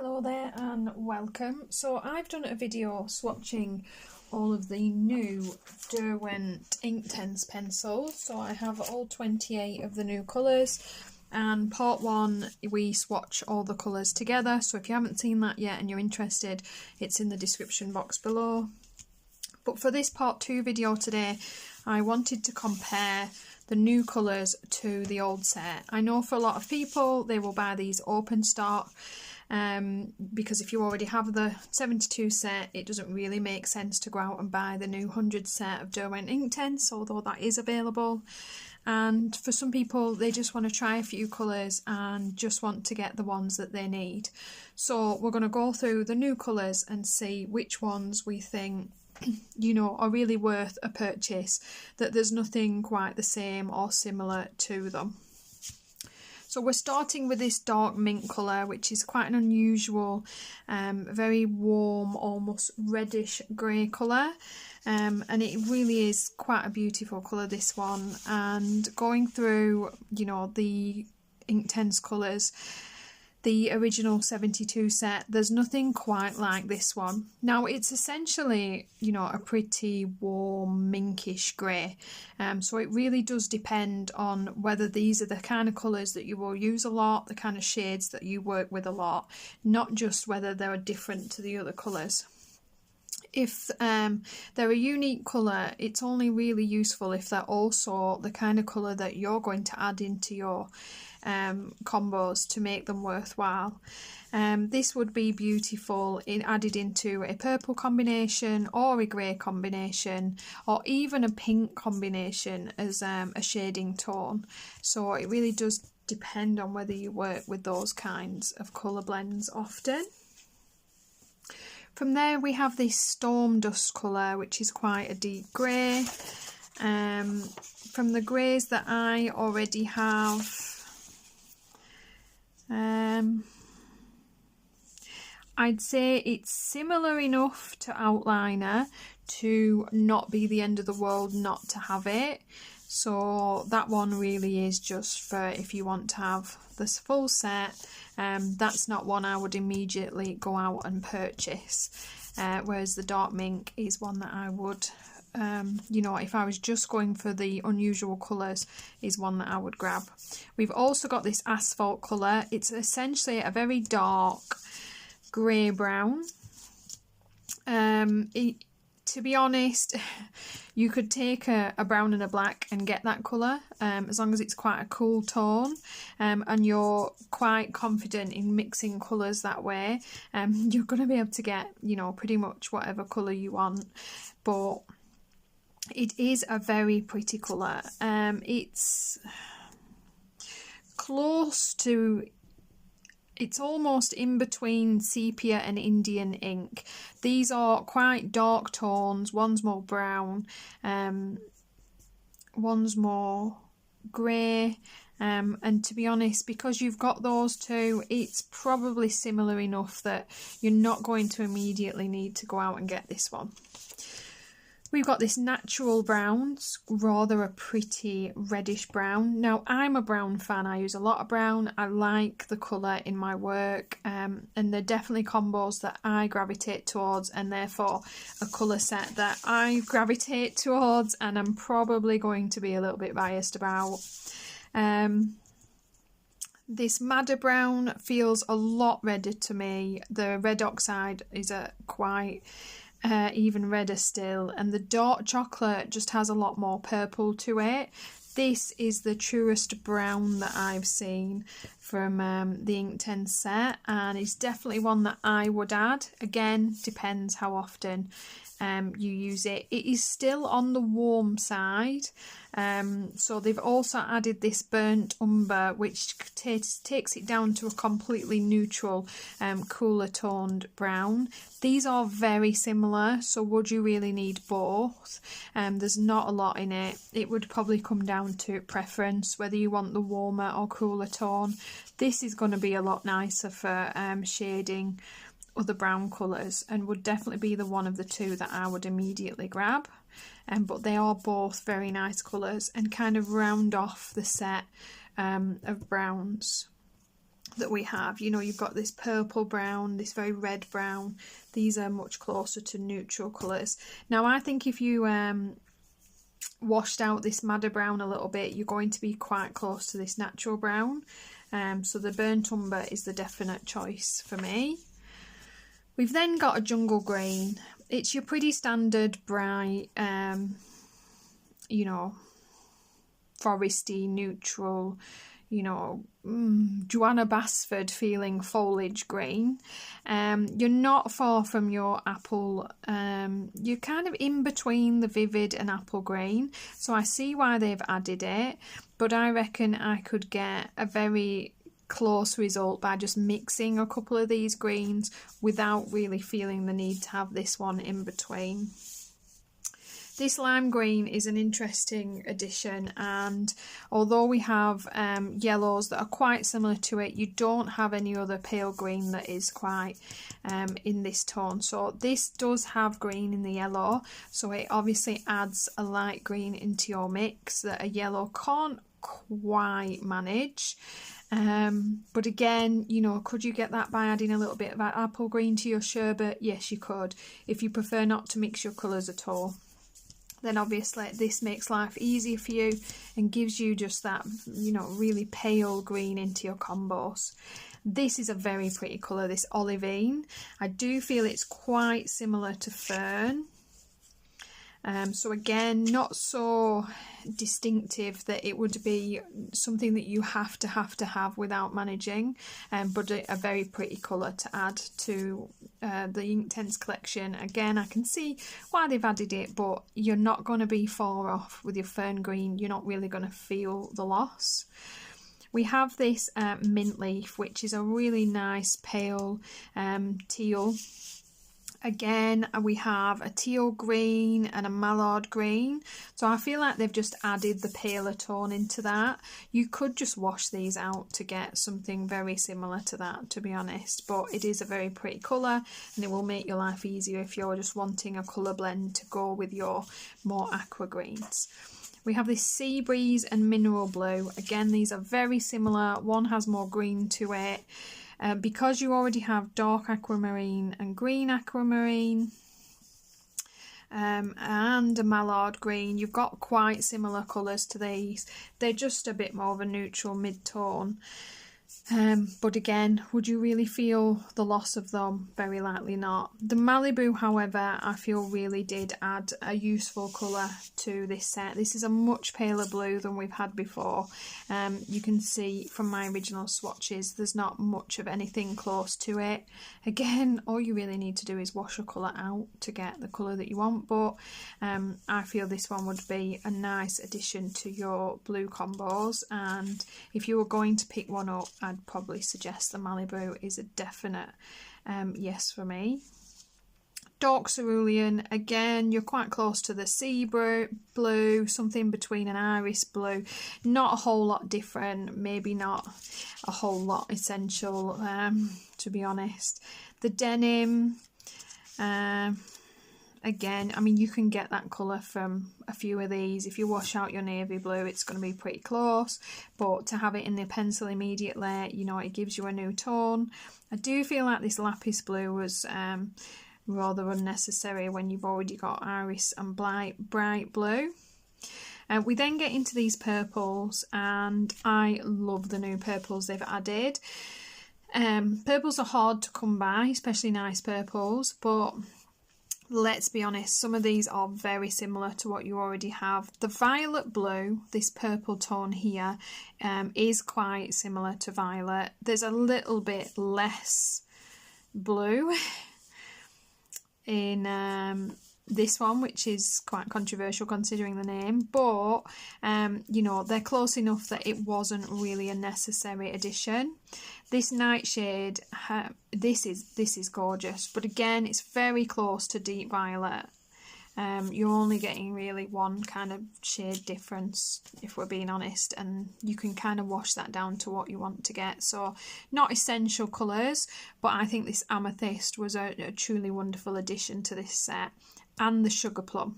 Hello there and welcome. So I've done a video swatching all of the new Derwent Inktense pencils. So I have all 28 of the new colours, and part one we swatch all the colours together. So if you haven't seen that yet and you're interested, it's in the description box below. But for this part two video today, I wanted to compare the new colours to the old set. I know for a lot of people they will buy these open stock, because if you already have the 72 set, it doesn't really make sense to go out and buy the new 100 set of Derwent Inktense, although that is available. And for some people, they just want to try a few colours and just want to get the ones that they need. So we're going to go through the new colours and see which ones we think are really worth a purchase, that there's nothing quite the same or similar to them. So we're starting with this dark mint colour, which is quite an unusual, very warm, almost reddish grey colour, and it really is quite a beautiful colour, this one. And going through the Inktense colours, the original 72 set, there's nothing quite like this one. Now it's essentially a pretty warm minkish grey, so it really does depend on whether these are the kind of colours that you will use a lot, the kind of shades that you work with a lot, not just whether they're different to the other colours. If they're a unique colour, it's only really useful if they're also the kind of colour that you're going to add into your combos to make them worthwhile. This would be beautiful added into a purple combination or a grey combination, or even a pink combination as a shading tone. So it really does depend on whether you work with those kinds of colour blends often. From there we have this storm dust colour, which is quite a deep grey. From the greys that I already have, I'd say it's similar enough to Outliner to not be the end of the world not to have it. So that one really is just for if you want to have this full set. That's not one I would immediately go out and purchase, whereas the dark mink is one that I would, if I was just going for the unusual colours, is one that I would grab. We've also got this asphalt colour. It's essentially a very dark grey brown. To be honest, you could take a brown and a black and get that colour, as long as it's quite a cool tone, and you're quite confident in mixing colours that way. You're going to be able to get, pretty much whatever colour you want. But it is a very pretty colour. It's close to... It's almost in between sepia and Indian ink. These are quite dark tones. One's more brown, one's more grey. And to be honest, because you've got those two, it's probably similar enough that you're not going to immediately need to go out and get this one. We've got this natural brown, rather a pretty reddish brown. Now, I'm a brown fan. I use a lot of brown. I like the colour in my work, and they're definitely combos that I gravitate towards, and therefore a colour set that I gravitate towards, and I'm probably going to be a little bit biased about. This madder brown feels a lot redder to me. The red oxide is quite... even redder still, and the dark chocolate just has a lot more purple to it. This is the truest brown that I've seen from the Inktense set, and it's definitely one that I would add. Again, depends how often you use it. It is still on the warm side, so they've also added this burnt umber, which takes it down to a completely neutral, cooler toned brown. These are very similar, so would you really need both? There's not a lot in it. It would probably come down to preference, whether you want the warmer or cooler tone. This is going to be a lot nicer for shading other brown colours, and would definitely be the one of the two that I would immediately grab. But they are both very nice colours and kind of round off the set of browns. that we have. You know, you've got this purple brown, this very red brown. These are much closer to neutral colours. Now I think if you washed out this madder brown a little bit, you're going to be quite close to this natural brown. So the burnt umber is the definite choice for me. We've then got a jungle green. It's your pretty standard bright, you know, foresty, neutral, you know, Joanna Basford feeling foliage green. You're not far from your apple. You're kind of in between the vivid and apple green. So I see why they've added it, but I reckon I could get a very close result by just mixing a couple of these greens without really feeling the need to have this one in between. This lime green is an interesting addition, and although we have yellows that are quite similar to it, you don't have any other pale green that is quite in this tone. So this does have green in the yellow, so it obviously adds a light green into your mix that a yellow can't quite manage. But again, you know, could you get that by adding a little bit of apple green to your sherbet? Yes, you could, if you prefer not to mix your colours at all. Then obviously this makes life easier for you and gives you just that, you know, really pale green into your combos. This is a very pretty colour, this olivine. I do feel it's quite similar to fern. So again, not so distinctive that it would be something that you have to have without managing, but a very pretty colour to add to the Inktense collection. Again, I can see why they've added it, but you're not going to be far off with your fern green. You're not really going to feel the loss. We have this mint leaf, which is a really nice pale teal. Again, we have a teal green and a mallard green. So I feel like they've just added the paler tone into that. You could just wash these out to get something very similar to that, to be honest. But it is a very pretty colour, and it will make your life easier if you're just wanting a colour blend to go with your more aqua greens. We have this Sea Breeze and Mineral Blue. Again, these are very similar. One has more green to it. Because you already have dark aquamarine and green aquamarine and a mallard green, you've got quite similar colours to these. They're just a bit more of a neutral mid-tone. But again, would you really feel the loss of them? Very likely not. The Malibu, however, I feel really did add a useful colour to this set. This is a much paler blue than we've had before. You can see from my original swatches there's not much of anything close to it. Again, all you really need to do is wash a colour out to get the colour that you want, but I feel this one would be a nice addition to your blue combos, and if you were going to pick one up, I'd probably suggest the Malibu is a definite yes for me. Dark cerulean, again, you're quite close to the sea blue, something between an iris blue. Not a whole lot different, maybe not a whole lot essential, to be honest. The denim, again, I mean, you can get that colour from a few of these. If you wash out your navy blue, it's going to be pretty close, but to have it in the pencil immediately, you know, it gives you a new tone. I do feel like this lapis blue was rather unnecessary when you've already got iris and bright blue. We then get into these purples, and I love the new purples they've added. Purples are hard to come by, especially nice purples, but let's be honest, some of these are very similar to what you already have. The violet blue, this purple tone here, is quite similar to violet. There's a little bit less blue in this one, which is quite controversial considering the name, but you know, they're close enough that it wasn't really a necessary addition. This nightshade, this is gorgeous, but again, it's very close to deep violet. You're only getting really one kind of shade difference, if we're being honest, and you can kind of wash that down to what you want to get. So not essential colours, but I think this amethyst was a truly wonderful addition to this set. And the sugar plum.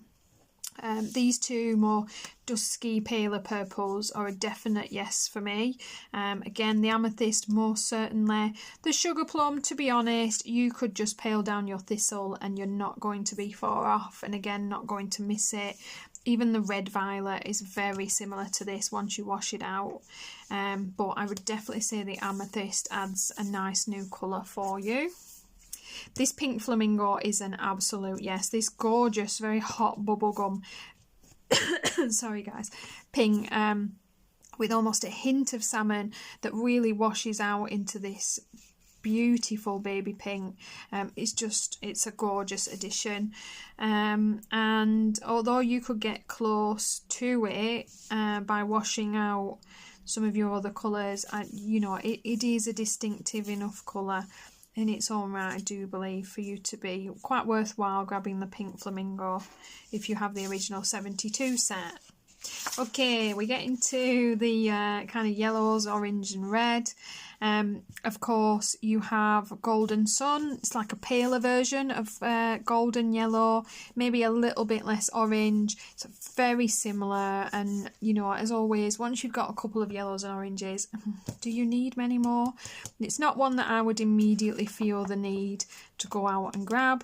These two more dusky, paler purples are a definite yes for me. Again, the amethyst most certainly. The sugar plum, to be honest, you could just pale down your thistle and you're not going to be far off, and again, not going to miss it. Even the red violet is very similar to this once you wash it out. But I would definitely say the amethyst adds a nice new colour for you. This pink flamingo is an absolute yes. This gorgeous, very hot bubblegum, sorry guys, pink with almost a hint of salmon that really washes out into this beautiful baby pink. It's a gorgeous addition. And although you could get close to it by washing out some of your other colours, you know, it is a distinctive enough colour in its own right, I do believe, for you to be quite worthwhile grabbing the pink flamingo if you have the original 72 set. Okay, we get into the kind of yellows, orange and red. Of course, you have Golden Sun. It's like a paler version of golden yellow, maybe a little bit less orange. It's very similar, and you know, as always, once you've got a couple of yellows and oranges, do you need many more? It's not one that I would immediately feel the need to go out and grab.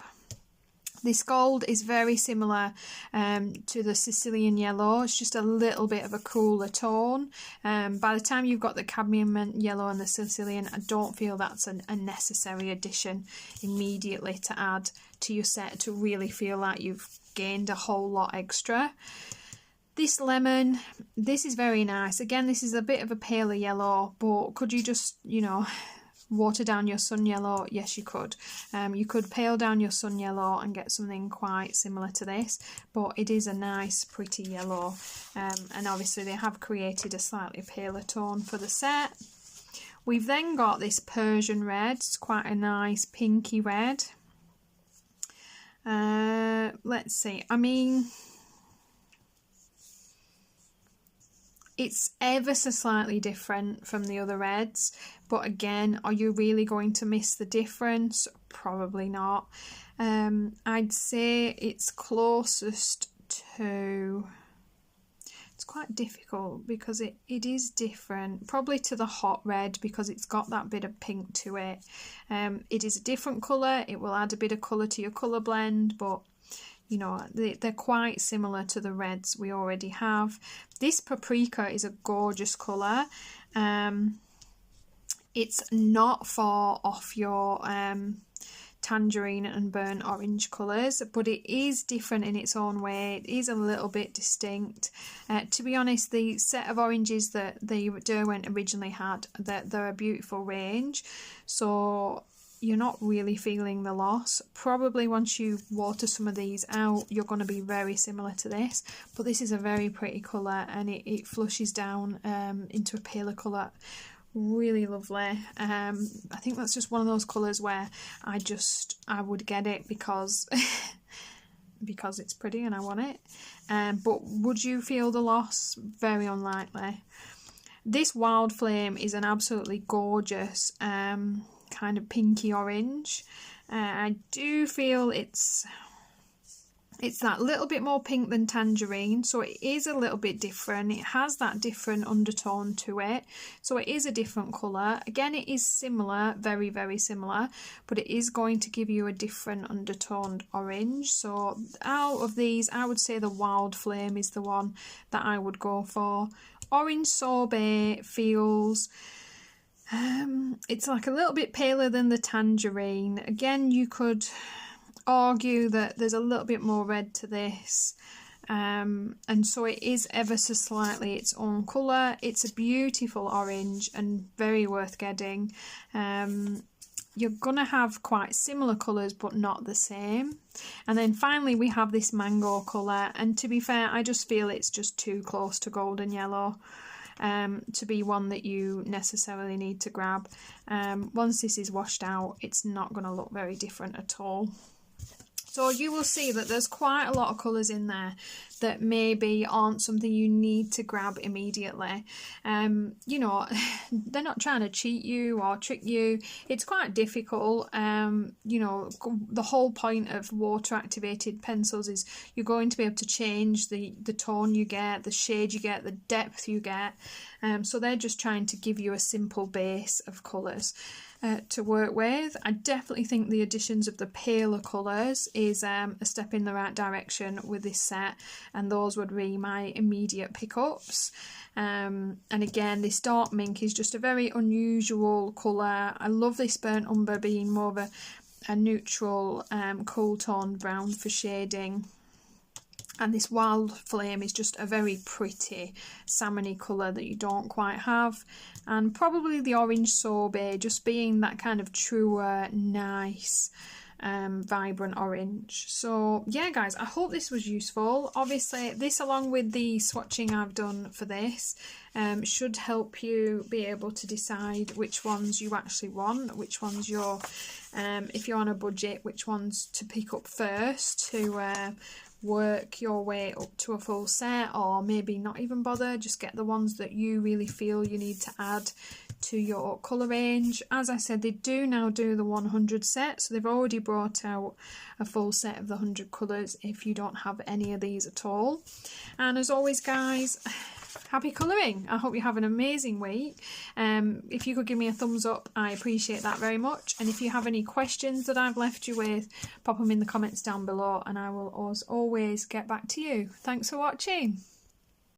This gold is very similar to the Sicilian yellow. It's just a little bit of a cooler tone. By the time you've got the cadmium yellow and the Sicilian, I don't feel that's a necessary addition immediately to add to your set to really feel like you've gained a whole lot extra. This lemon, this is very nice. Again, this is a bit of a paler yellow, but could you just, you know, water down your sun yellow? Yes, you could. You could pale down your sun yellow and get something quite similar to this, but it is a nice pretty yellow, and obviously they have created a slightly paler tone for the set. We've then got this Persian red. It's quite a nice pinky red. Let's see, I mean, it's ever so slightly different from the other reds, but again, are you really going to miss the difference? Probably not. I'd say it's closest to, it's quite difficult because it is different, probably to the hot red because it's got that bit of pink to it. It is a different colour, it will add a bit of colour to your colour blend, but you know, they're quite similar to the reds we already have. This paprika is a gorgeous colour. It's not far off your tangerine and burnt orange colours, but it is different in its own way. It is a little bit distinct. To be honest, the set of oranges that the Derwent originally had, they're a beautiful range, so you're not really feeling the loss. Probably once you water some of these out, you're going to be very similar to this, but this is a very pretty colour, and it flushes down into a paler colour. Really lovely. I think that's just one of those colours where I would get it because because it's pretty and I want it. But would you feel the loss? Very unlikely. This Wild Flame is an absolutely gorgeous kind of pinky orange. I do feel it's that little bit more pink than tangerine, so it is a little bit different. It has that different undertone to it, so it is a different colour. Again, it is similar, very, very similar, but it is going to give you a different undertoned orange. So out of these, I would say the Wild Flame is the one that I would go for. Orange Sorbet feels... it's like a little bit paler than the tangerine. Again, you could argue that there's a little bit more red to this, and so it is ever so slightly its own colour. It's a beautiful orange and very worth getting. You're gonna have quite similar colours but not the same. And then finally we have this mango colour, and to be fair, I just feel it's just too close to golden yellow to be one that you necessarily need to grab. Once this is washed out, it's not going to look very different at all. So you will see that there's quite a lot of colours in there that maybe aren't something you need to grab immediately. You know, they're not trying to cheat you or trick you. It's quite difficult. You know, the whole point of water activated pencils is you're going to be able to change the tone you get, the shade you get, the depth you get. So they're just trying to give you a simple base of colours to work with. I definitely think the additions of the paler colours is a step in the right direction with this set, and those would be my immediate pickups. And again, this dark mink is just a very unusual colour. I love this burnt umber being more of a neutral cool tone brown for shading. And this wild flame is just a very pretty salmony colour that you don't quite have. And probably the orange sorbet just being that kind of truer, nice, vibrant orange. So yeah guys, I hope this was useful. Obviously this, along with the swatching I've done for this, should help you be able to decide which ones you actually want, which ones you're, if you're on a budget, which ones to pick up first to work your way up to a full set, or maybe not even bother, just get the ones that you really feel you need to add to your colour range. As I said, they do now do the 100 set, so they've already brought out a full set of the 100 colours if you don't have any of these at all. And as always guys, happy colouring. I hope you have an amazing week. If you could give me a thumbs up, I appreciate that very much. And if you have any questions that I've left you with, pop them in the comments down below and I will always get back to you. Thanks for watching.